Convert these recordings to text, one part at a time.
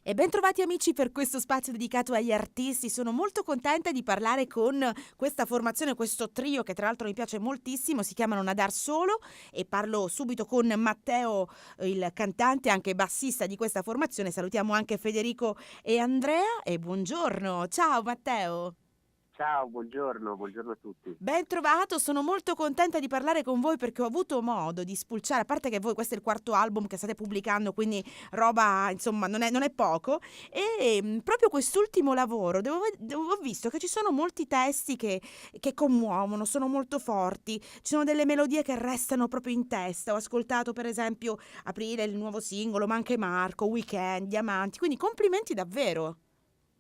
E ben trovati amici per questo spazio dedicato agli artisti. Sono molto contenta di parlare con questa formazione, questo trio che tra l'altro mi piace moltissimo, si chiamano Nadar Solo e parlo subito con Matteo, il cantante e anche bassista di questa formazione. Salutiamo anche Federico e Andrea e buongiorno. Ciao Matteo. Ciao, buongiorno a tutti. Ben trovato, sono molto contenta di parlare con voi perché ho avuto modo di spulciare, a parte che voi questo è il quarto album che state pubblicando, quindi roba, insomma, non è poco, e proprio quest'ultimo lavoro ho visto che ci sono molti testi che commuovono, sono molto forti, ci sono delle melodie che restano proprio in testa. Ho ascoltato per esempio Aprile, il nuovo singolo, ma anche Marco, Weekend, Diamanti, quindi complimenti davvero.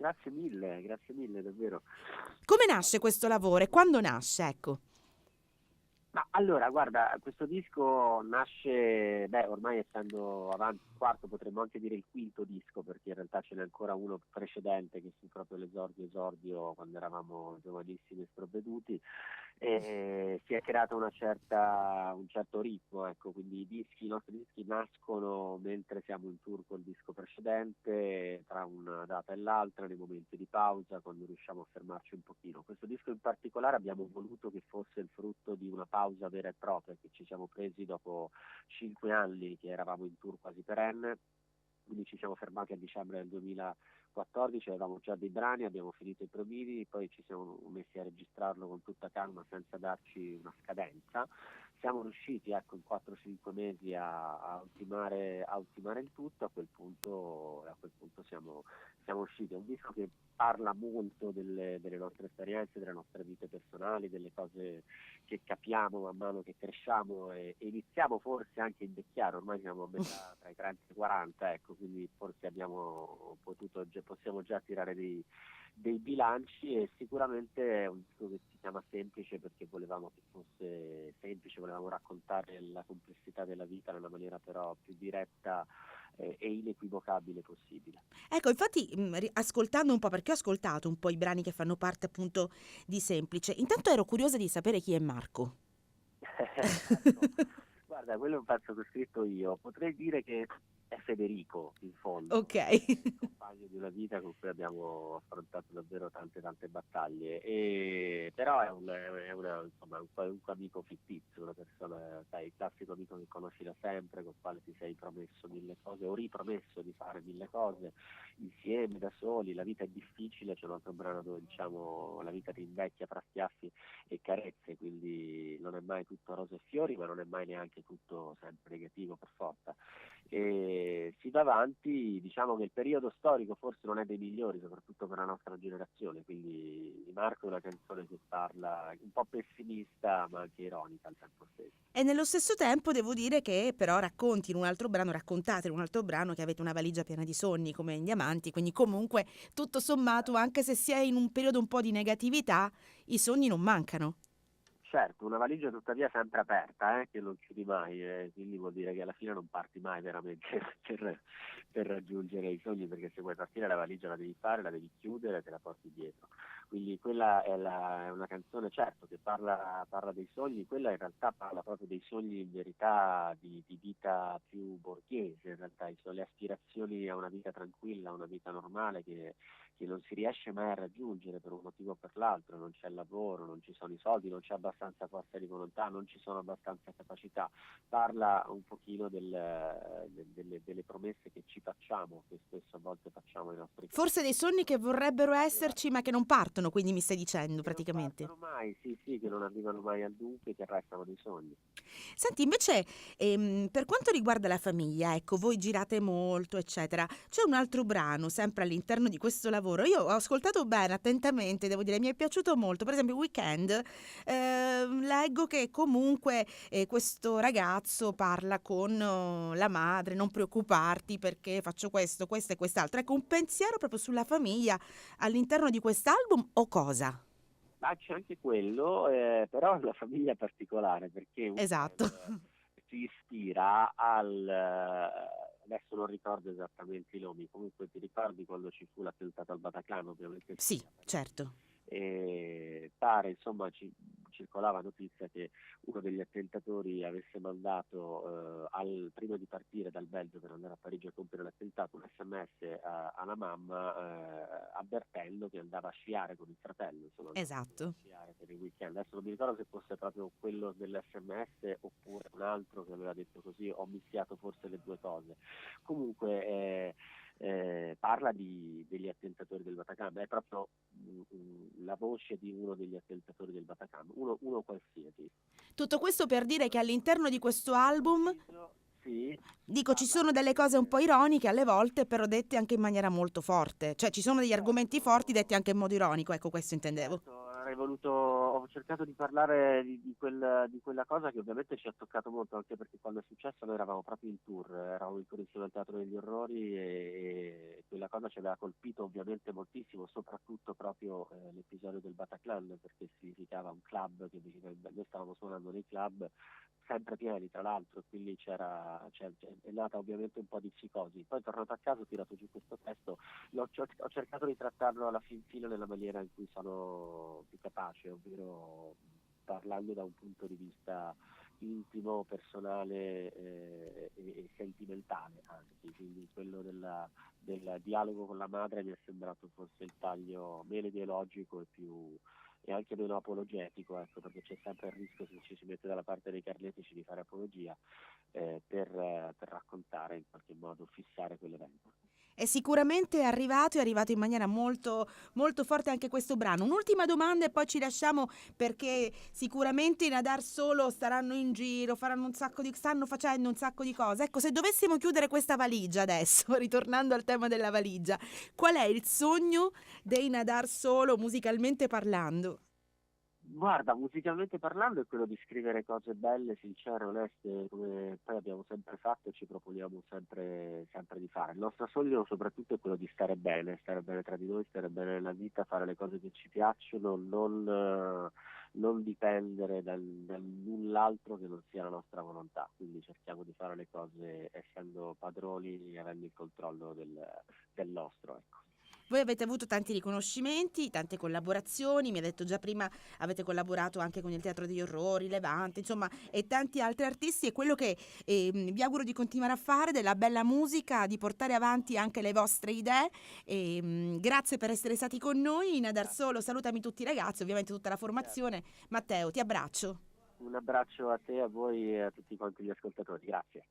Grazie mille davvero. Come nasce questo lavoro e quando nasce, ecco? Ma allora, guarda, questo disco nasce, beh, ormai essendo avanti il quarto, potremmo anche dire il quinto disco, perché in realtà ce n'è ancora uno precedente che fu proprio l'esordio quando eravamo giovanissimi e sprovveduti, e si è creata un certo ritmo, ecco, quindi i nostri dischi nascono mentre siamo in tour col disco precedente, tra una data e l'altra, nei momenti di pausa, quando riusciamo a fermarci un pochino. Questo disco in particolare abbiamo voluto che fosse il frutto di una pausa vera e propria che ci siamo presi dopo 5 anni che eravamo in tour quasi perenne, quindi ci siamo fermati a dicembre del 2014, avevamo già dei brani, abbiamo finito i provini, poi ci siamo messi a registrarlo con tutta calma senza darci una scadenza. Siamo riusciti, ecco, in 4-5 mesi a ultimare il tutto. A quel punto siamo usciti. È un disco che parla molto delle nostre esperienze, delle nostre vite personali, delle cose che capiamo man mano che cresciamo e iniziamo forse anche a invecchiare. Ormai siamo a metà tra i 30 e i 40, ecco, quindi forse possiamo già tirare dei bilanci, e sicuramente è un disco che si chiama Semplice perché volevamo che fosse semplice, volevamo raccontare la complessità della vita nella maniera però più diretta e inequivocabile possibile. Ecco, infatti, ascoltando un po', perché ho ascoltato un po' i brani che fanno parte appunto di Semplice, intanto ero curiosa di sapere chi è Marco. Ecco, guarda, quello è un pezzo che ho scritto io. Potrei dire che è Federico, in Ok. fondo, è il compagno di una vita con cui abbiamo affrontato davvero tante battaglie. Però insomma, un qualunque amico fittizio, una persona, sai, il classico amico che conosci da sempre, con il quale ti sei promesso mille cose o ripromesso di fare mille cose insieme, da soli. La vita è difficile, c'è un altro brano dove diciamo la vita ti invecchia fra schiaffi e carezze, quindi non è mai tutto rose e fiori, ma non è mai neanche tutto sempre negativo per forza. E si va avanti, diciamo che il periodo storico forse non è dei migliori, soprattutto per la nostra generazione, quindi Di Marco è una canzone che parla un po' pessimista ma anche ironica al tempo stesso. E nello stesso tempo devo dire che però raccontate in un altro brano che avete una valigia piena di sogni come in Diamanti, quindi comunque tutto sommato, anche se si è in un periodo un po' di negatività, i sogni non mancano. Certo, una valigia tuttavia sempre aperta, che non chiudi mai, quindi vuol dire che alla fine non parti mai veramente per raggiungere i sogni, perché se vuoi partire la valigia la devi fare, la devi chiudere e te la porti dietro. Quindi quella è una canzone, certo, che parla dei sogni. Quella in realtà parla proprio dei sogni in verità di vita più borghese, in realtà sono le aspirazioni a una vita tranquilla, a una vita normale che non si riesce mai a raggiungere per un motivo o per l'altro. Non c'è il lavoro, non ci sono i soldi, non c'è abbastanza forza di volontà, non ci sono abbastanza capacità. Parla un pochino delle promesse che ci facciamo, che spesso a volte facciamo ai nostri cari. Forse dei sogni che vorrebbero esserci ma che non partono, quindi mi stai dicendo Che non praticamente. partono mai, sì, sì, che non arrivano mai al dunque, che restano dei sogni. Senti, invece, per quanto riguarda la famiglia, ecco, voi girate molto, eccetera. C'è un altro brano, sempre all'interno di questo lavoro. Io ho ascoltato bene, attentamente, devo dire, mi è piaciuto molto. Per esempio, Weekend, leggo che comunque questo ragazzo parla con la madre, non preoccuparti perché faccio questo e quest'altro. Ecco, un pensiero proprio sulla famiglia all'interno di quest'album o cosa? Ma c'è anche quello, però è una famiglia particolare perché Esatto. Weekend si ispira adesso non ricordo esattamente i nomi, comunque ti ricordi quando ci fu l'attentato al Bataclan, ovviamente sì, Sì, certo. e pare insomma ci circolava notizia che uno degli attentatori avesse mandato prima di partire dal Belgio per andare a Parigi a compiere l'attentato un sms alla mamma avvertendo che andava a sciare con il fratello, insomma andava a Esatto. sciare per il weekend. Adesso non mi ricordo se fosse proprio quello dell'SMS oppure un altro che aveva detto così, ho mischiato forse le due cose. Comunque parla degli attentatori del Bataclan, è proprio la voce di uno degli attentatori del Bataclan, uno qualsiasi. Tutto questo per dire che all'interno di questo album, Sì, dico, ci parla sono delle cose un po' anche. ironiche alle volte, però dette anche in maniera molto forte. Cioè ci sono degli argomenti forti detti Certo, anche in modo ironico, ecco, questo intendevo. certo, ho cercato di parlare di quella cosa che ovviamente ci ha toccato molto, anche perché quando è successo noi eravamo proprio in tour, eravamo in tour insieme al Teatro degli Orrori e quella cosa ci aveva colpito ovviamente moltissimo, soprattutto proprio l'episodio del Bataclan, perché significava un club noi stavamo suonando nei club sempre pieni tra l'altro, quindi è nata ovviamente un po' di psicosi. Poi tornato a casa ho tirato giù questo testo, ho cercato di trattarlo alla fin fine nella maniera in cui sono più capace, ovvero parlando da un punto di vista intimo, personale e sentimentale anche, quindi quello del dialogo con la madre mi è sembrato forse il taglio meno ideologico e anche meno apologetico, ecco, perché c'è sempre il rischio, se ci si mette dalla parte dei carnefici, di fare apologia per raccontare, in qualche modo fissare quell'evento. È sicuramente è arrivato in maniera molto, molto forte anche questo brano. Un'ultima domanda e poi ci lasciamo perché sicuramente i Nadar Solo staranno in giro, stanno facendo un sacco di cose. Ecco, se dovessimo chiudere questa valigia adesso, ritornando al tema della valigia, qual è il sogno dei Nadar Solo musicalmente parlando? Guarda, musicalmente parlando è quello di scrivere cose belle, sincere, oneste, come poi abbiamo sempre fatto e ci proponiamo sempre di fare. Il nostro sogno soprattutto è quello di stare bene tra di noi, stare bene nella vita, fare le cose che ci piacciono, non dipendere dal null'altro che non sia la nostra volontà. Quindi cerchiamo di fare le cose essendo padroni e avendo il controllo del nostro, ecco. Voi avete avuto tanti riconoscimenti, tante collaborazioni, mi ha detto già prima avete collaborato anche con il Teatro degli Orrori, Levante, insomma, e tanti altri artisti e quello che vi auguro di continuare a fare, della bella musica, di portare avanti anche le vostre idee. Grazie per essere stati con noi. Nadar Solo, salutami tutti i ragazzi, ovviamente tutta la Certo. formazione. Matteo, ti abbraccio. Un abbraccio a te, a voi e a tutti quanti gli ascoltatori. Grazie.